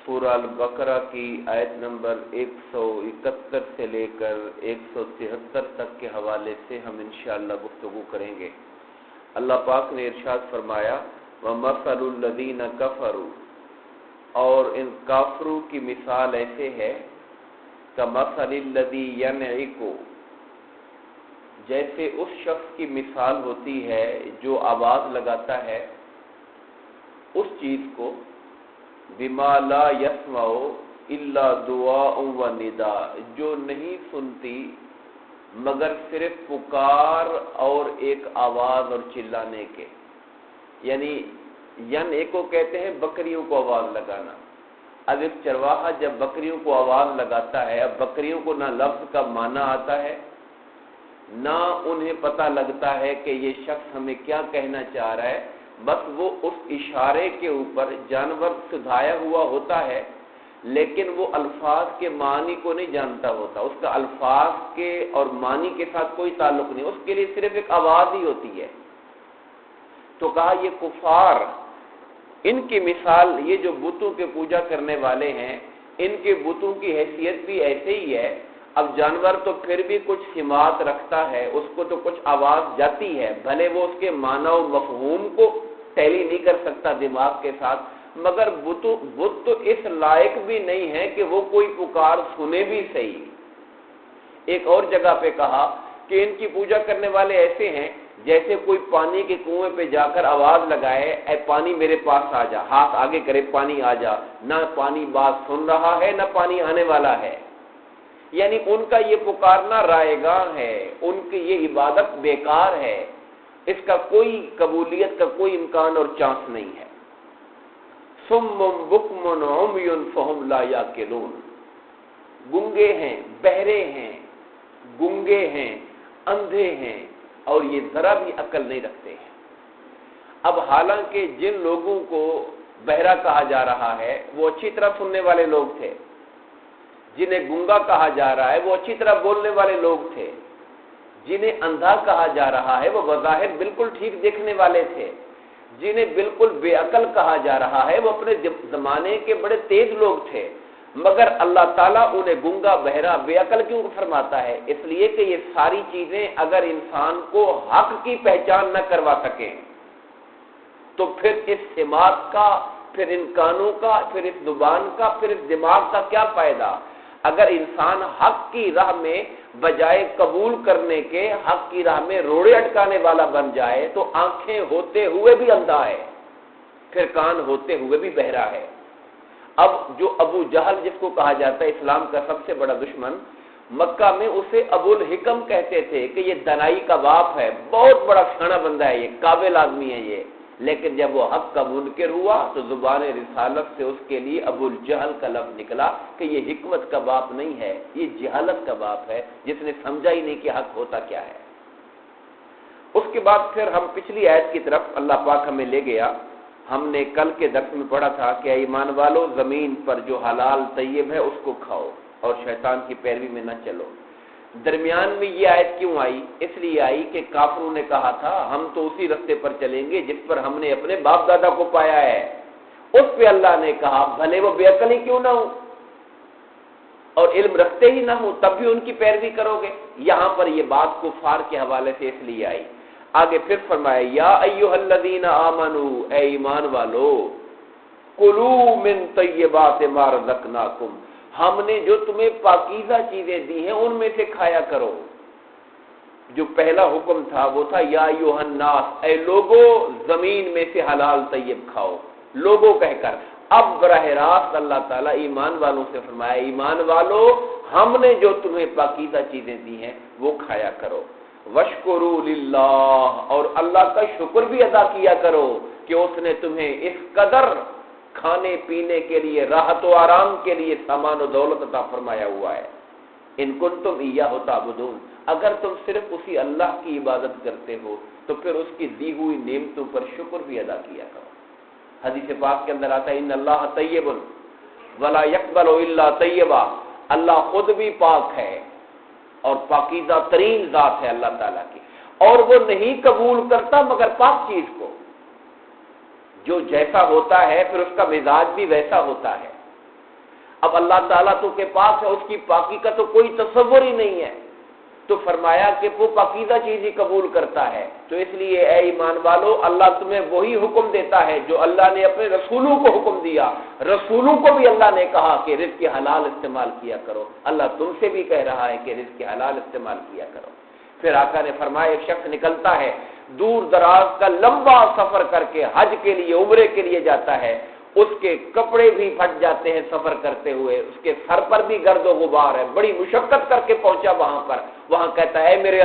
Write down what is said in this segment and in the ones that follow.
سورہ البقرہ کی آیت نمبر 171 سے لے کر 173 تک کے حوالے سے ہم انشاءاللہ گفتگو کریں گے۔ اللہ پاک نے ارشاد فرمایا وَمَثَلُ الَّذِينَ كَفَرُوا، اور ان کافروں کی مثال ایسے ہے كَمَثَلِ الَّذِي يَنْعِقُ، جیسے اس شخص کی مثال ہوتی ہے جو آواز لگاتا ہے اس چیز کو بما لا يسمع الا دعاء و نداء، جو نہیں سنتی مگر صرف پکار اور ایک آواز اور چلانے کے، یعنی کو کہتے ہیں بکریوں کو آواز لگانا۔ اب ایک چرواہا جب بکریوں کو آواز لگاتا ہے، اب بکریوں کو نہ لفظ کا معنی آتا ہے نہ انہیں پتہ لگتا ہے کہ یہ شخص ہمیں کیا کہنا چاہ رہا ہے، بس وہ اس اشارے کے اوپر جانور سدھایا ہوا ہوتا ہے، لیکن وہ الفاظ کے معنی کو نہیں جانتا ہوتا، اس کا الفاظ کے اور معنی کے ساتھ کوئی تعلق نہیں، اس کے لیے صرف ایک آواز ہی ہوتی ہے۔ تو کہا یہ کفار، ان کی مثال، یہ جو بتوں کے پوجا کرنے والے ہیں، ان کے بتوں کی حیثیت بھی ایسے ہی ہے۔ اب جانور تو پھر بھی کچھ سماعت رکھتا ہے، اس کو تو کچھ آواز جاتی ہے، بھلے وہ اس کے معنی و مفہوم کو ٹیلی نہیں کر سکتا دماغ کے ساتھ، مگر بت تو اس لائق بھی نہیں ہے کہ وہ کوئی پکار سنے بھی صحیح۔ ایک اور جگہ پہ کہا کہ ان کی پوجا کرنے والے ایسے ہیں جیسے کوئی پانی کے کنویں پہ جا کر آواز لگائے اے پانی میرے پاس آ جا، ہاتھ آگے کرے پانی آ جا، نہ پانی بات سن رہا ہے نہ پانی آنے والا ہے، یعنی ان کا یہ پکارنا رائے گاں ہے، ان کی یہ عبادت بیکار ہے، اس کا کوئی قبولیت کا کوئی امکان اور چانس نہیں ہے۔ صم بکم عمی فہم لا یعقلون، گنگے ہیں، بہرے ہیں، گنگے ہیں، اندھے ہیں، اور یہ ذرا بھی عقل نہیں رکھتے ہیں۔ اب حالانکہ جن لوگوں کو بہرا کہا جا رہا ہے وہ اچھی طرح سننے والے لوگ تھے، جنہیں گنگا کہا جا رہا ہے وہ اچھی طرح بولنے والے لوگ تھے، جنہیں اندھا کہا جا رہا ہے وہ بظاہر بالکل ٹھیک دیکھنے والے تھے، جنہیں بالکل بے عقل کہا جا رہا ہے وہ اپنے زمانے کے بڑے تیز لوگ تھے، مگر اللہ تعالیٰ انہیں گنگا بہرا بے عقل کیوں فرماتا ہے؟ اس لیے کہ یہ ساری چیزیں اگر انسان کو حق کی پہچان نہ کروا سکیں تو پھر اس سماعت کا، پھر ان کانوں کا، پھر اس زبان کا، پھر اس دماغ کا کیا فائدہ؟ اگر انسان حق کی راہ میں بجائے قبول کرنے کے حق کی راہ میں روڑے اٹکانے والا بن جائے تو آنکھیں ہوتے ہوئے بھی اندھا ہے، پھر کان ہوتے ہوئے بھی بہرا ہے۔ اب جو ابو جہل جس کو کہا جاتا ہے اسلام کا سب سے بڑا دشمن، مکہ میں اسے ابو الحکم کہتے تھے کہ یہ دنائی کا باپ ہے، بہت بڑا سیاںا بندہ ہے، یہ قابل آدمی ہے یہ، لیکن جب وہ حق کا منکر ہوا تو زبان رسالت سے اس کے لیے ابو الجہل کا لفظ نکلا کہ یہ حکمت کا باپ نہیں ہے، یہ جہالت کا باپ ہے، جس نے سمجھا ہی نہیں کہ حق ہوتا کیا ہے۔ اس کے بعد پھر ہم پچھلی آیت کی طرف اللہ پاک ہمیں لے گیا۔ ہم نے کل کے درس میں پڑھا تھا کہ ایمان والو زمین پر جو حلال طیب ہے اس کو کھاؤ اور شیطان کی پیروی میں نہ چلو۔ درمیان میں یہ آیت کیوں آئی؟ اس لیے آئی کہ کافروں نے کہا تھا ہم تو اسی رستے پر چلیں گے جس پر ہم نے اپنے باپ دادا کو پایا ہے، اس پہ اللہ نے کہا بھلے وہ بے عقل ہی کیوں نہ ہو اور علم رکھتے ہی نہ ہو تب بھی ان کی پیروی کرو گے۔ یہاں پر یہ بات کفار کے حوالے سے اس لیے آئی۔ آگے پھر فرمایا یا ایھا الذین آمنوا، اے ایمان والو، کلوا من طیبات ما رزقناکم، ہم نے جو تمہیں پاکیزہ چیزیں دی ہیں ان میں سے کھایا کرو۔ جو پہلا حکم تھا وہ تھا یا ایھا الناس، اے لوگو زمین میں سے حلال طیب کھاؤ، لوگوں کہہ کر۔ اب براہ راست اللہ تعالیٰ ایمان والوں سے فرمایا ایمان والو ہم نے جو تمہیں پاکیزہ چیزیں دی ہیں وہ کھایا کرو۔ وَاشْكُرُوا لِلَّهِ، اور اللہ کا شکر بھی ادا کیا کرو کہ اس نے تمہیں اس قدر کھانے پینے کے لیے، راحت و آرام کے لیے سامان و دولت عطا فرمایا ہوا ہے۔ ان کنتم ایاہ تعبدون، اگر تم صرف اسی اللہ کی عبادت کرتے ہو تو پھر اس کی دی ہوئی نعمتوں پر شکر بھی ادا کیا کرو۔ حدیث پاک کے اندر آتا ہے ان اللہ طیب ولا یقبل الا طیبا، اللہ خود بھی پاک ہے اور پاکیزہ ترین ذات ہے اللہ تعالیٰ کی، اور وہ نہیں قبول کرتا مگر پاک چیز کو، جو جیسا ہوتا ہے پھر اس کا مزاج بھی ویسا ہوتا ہے۔ اب اللہ تعالیٰ تو کے پاس ہے، اس کی پاکی کا تو کوئی تصور ہی نہیں ہے، تو فرمایا کہ وہ پاکیزہ چیز ہی قبول کرتا ہے۔ تو اس لیے اے ایمان والو، اللہ تمہیں وہی حکم دیتا ہے جو اللہ نے اپنے رسولوں کو حکم دیا۔ رسولوں کو بھی اللہ نے کہا کہ رزق حلال استعمال کیا کرو، اللہ تم سے بھی کہہ رہا ہے کہ رزق حلال استعمال کیا کرو۔ پھر آقا نے فرمایا ایک شخص نکلتا ہے، دور دراز کا لمبا سفر کر کے حج کے لیے، عمرے کے لیے جاتا ہے، اس کے کپڑے بھی پھٹ جاتے ہیں سفر کرتے ہوئے، اس کے سر پر بھی گرد و غبار ہے، بڑی مشقت کر کے پہنچا وہاں کہتا ہے اے میرے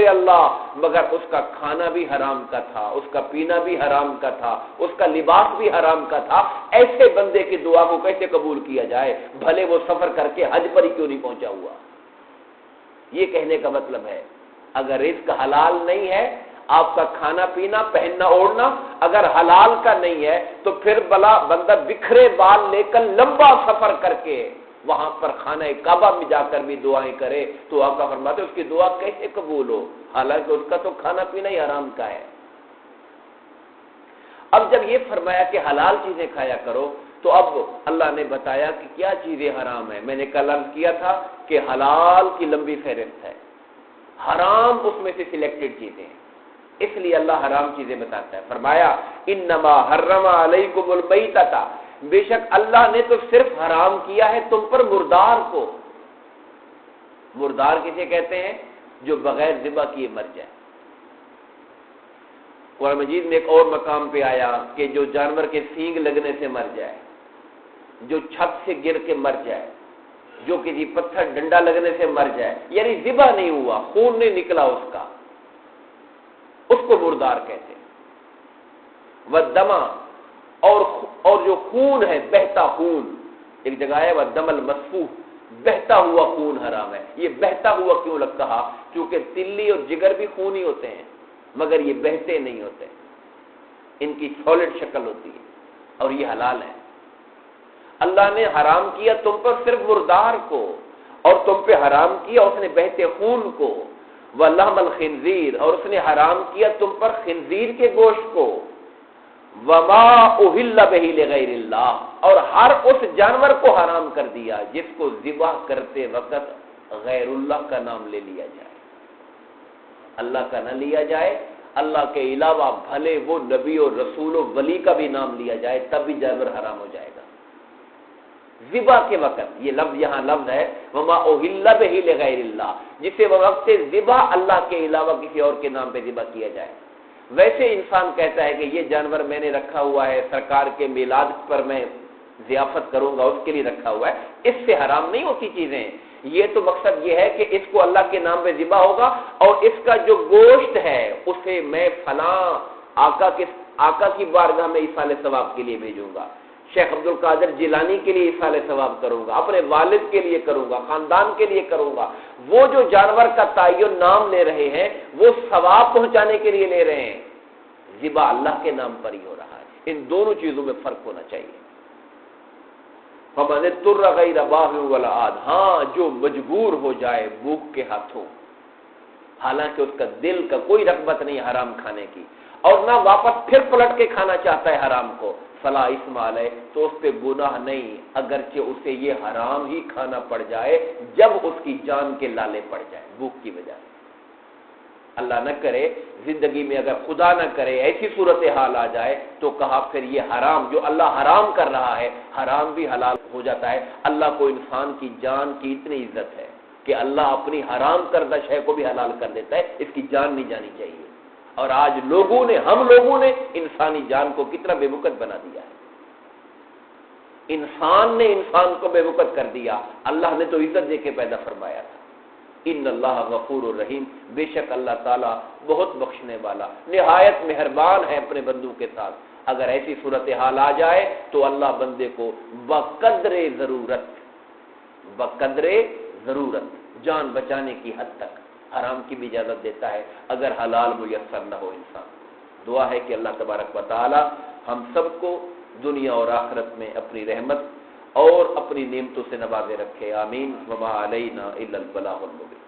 اللہ، مگر اس کا کھانا بھی حرام کا تھا، اس کا پینا بھی حرام کا تھا، اس کا لباس بھی حرام کا تھا، ایسے بندے کی دعا کو کیسے قبول کیا جائے، بھلے وہ سفر کر کے حج پر ہی کیوں نہیں پہنچا ہوا۔ یہ کہنے کا مطلب ہے اگر رزق حلال نہیں ہے، آپ کا کھانا پینا پہننا اوڑھنا اگر حلال کا نہیں ہے، تو پھر بندہ بکھرے بال لے کر لمبا سفر کر کے وہاں پر خانہ کعبہ میں جا کر بھی دعائیں کرے تو آقا فرماتے اس کی دعا کیسے قبول ہو، حالانکہ اس کا تو کھانا پینا ہی حرام کا ہے۔ اب جب یہ فرمایا کہ حلال چیزیں کھایا کرو، تو اب اللہ نے بتایا کہ کیا چیزیں حرام ہیں۔ میں نے کل عرض کیا تھا کہ حلال کی لمبی فہرست ہے، حرام اس میں سے سلیکٹڈ چیزیں ہیں، اس لیے اللہ حرام چیزیں بتاتا ہے۔ فرمایا انما حرم علیکم المیتۃ، بے شک اللہ نے تو صرف حرام کیا ہے تم پر مردار کو۔ مردار کسے کہتے ہیں؟ جو بغیر ذبح کیے مر جائے۔ قرآن مجید میں ایک اور مقام پہ آیا کہ جو جانور کے سینگ لگنے سے مر جائے، جو چھت سے گر کے مر جائے، جو کسی پتھر ڈنڈا لگنے سے مر جائے، یعنی ذبح نہیں ہوا، خون نہیں نکلا اس کا، اس کو مردار کہتے ہیں۔ والدم، اور جو خون ہے، بہتا خون، ایک جگہ ہے والدم المسفوح، بہتا ہوا خون حرام ہے۔ یہ بہتا ہوا کیوں کہا؟ کیونکہ تلی اور جگر بھی خون ہی ہوتے ہیں، مگر یہ بہتے نہیں ہوتے، ان کی سالڈ شکل ہوتی ہے، اور یہ حلال ہے۔ اللہ نے حرام کیا تم پر صرف مردار کو، اور تم پہ حرام کیا اس نے بہتے خون کو، وَلَحْمَ الْخِنْزِيرِ، اور اس نے حرام کیا تم پر خنزیر کے گوشت کو، وَمَا أُهِلَّ بِهِ لِغَيْرِ اللَّهِ، اور ہر اس جانور کو حرام کر دیا جس کو ذبح کرتے وقت غیر اللہ کا نام لے لیا جائے، اللہ کا نہ لیا جائے، اللہ کے علاوہ بھلے وہ نبی اور رسول و ولی کا بھی نام لیا جائے تب بھی جانور حرام ہو جائے گا۔ ذبح کے وقت، یہ لفظ یہاں لفظ ہے وَمَا أُهِلَّ بِهِ لِغَيْرِ اللَّهِ، جسے وہ وقت ذبح اللہ کے علاوہ کسی اور کے نام پہ ذبح کیا جائے۔ ویسے انسان کہتا ہے کہ یہ جانور میں نے رکھا ہوا ہے، سرکار کے میلاد پر میں ضیافت کروں گا، اس کے لیے رکھا ہوا ہے، اس سے حرام نہیں ہوتی چیزیں۔ یہ تو مقصد یہ ہے کہ اس کو اللہ کے نام پہ ذبح ہوگا، اور اس کا جو گوشت ہے اسے میں فلاں آقا کی بارگاہ میں ایصال ثواب کے لیے بھیجوں گا، شیخ عبد القادر جیلانی کے لیے ایصال ثواب کروں گا، اپنے والد کے لیے کروں گا، خاندان کے لیے کروں گا۔ وہ جو جانور کا تعین نام لے رہے ہیں وہ ثواب پہنچانے کے لیے لے رہے ہیں، ذبح اللہ کے نام پر ہی ہو رہا ہے۔ ان دونوں چیزوں میں فرق ہونا چاہیے۔ فَمَنِ اضْطُرَّ غَيْرَ بَاغٍ وَلَا عَادٍ، ہاں جو مجبور ہو جائے بھوک کے ہاتھوں، حالانکہ اس کا دل کا کوئی رغبت نہیں حرام کھانے کی، اور نہ واپس پھر پلٹ کے کھانا چاہتا ہے حرام کو، فلا اسم علیہ، تو اس پہ گناہ نہیں، اگرچہ اسے یہ حرام ہی کھانا پڑ جائے جب اس کی جان کے لالے پڑ جائے بھوک کی وجہ سے۔ اللہ نہ کرے زندگی میں اگر خدا نہ کرے ایسی صورتحال آ جائے تو کہا پھر یہ حرام جو اللہ حرام کر رہا ہے حرام بھی حلال ہو جاتا ہے۔ اللہ کو انسان کی جان کی اتنی عزت ہے کہ اللہ اپنی حرام کردہ شے کو بھی حلال کر دیتا ہے، اس کی جان نہیں جانی چاہیے۔ اور آج ہم لوگوں نے انسانی جان کو کتنا بے وقت بنا دیا ہے، انسان نے انسان کو بے وقت کر دیا، اللہ نے تو عزت دے کے پیدا فرمایا تھا۔ ان اللہ غفور الرحیم، بے شک اللہ تعالیٰ بہت بخشنے والا نہایت مہربان ہے اپنے بندوں کے ساتھ۔ اگر ایسی صورتحال آ جائے تو اللہ بندے کو بقدر ضرورت جان بچانے کی حد تک حرام کی بھی اجازت دیتا ہے اگر حلال میسر نہ ہو انسان۔ دعا ہے کہ اللہ تبارک و تعالی ہم سب کو دنیا اور آخرت میں اپنی رحمت اور اپنی نعمتوں سے نوازے رکھے، آمین۔ وما علینا الا البلاغ المبین۔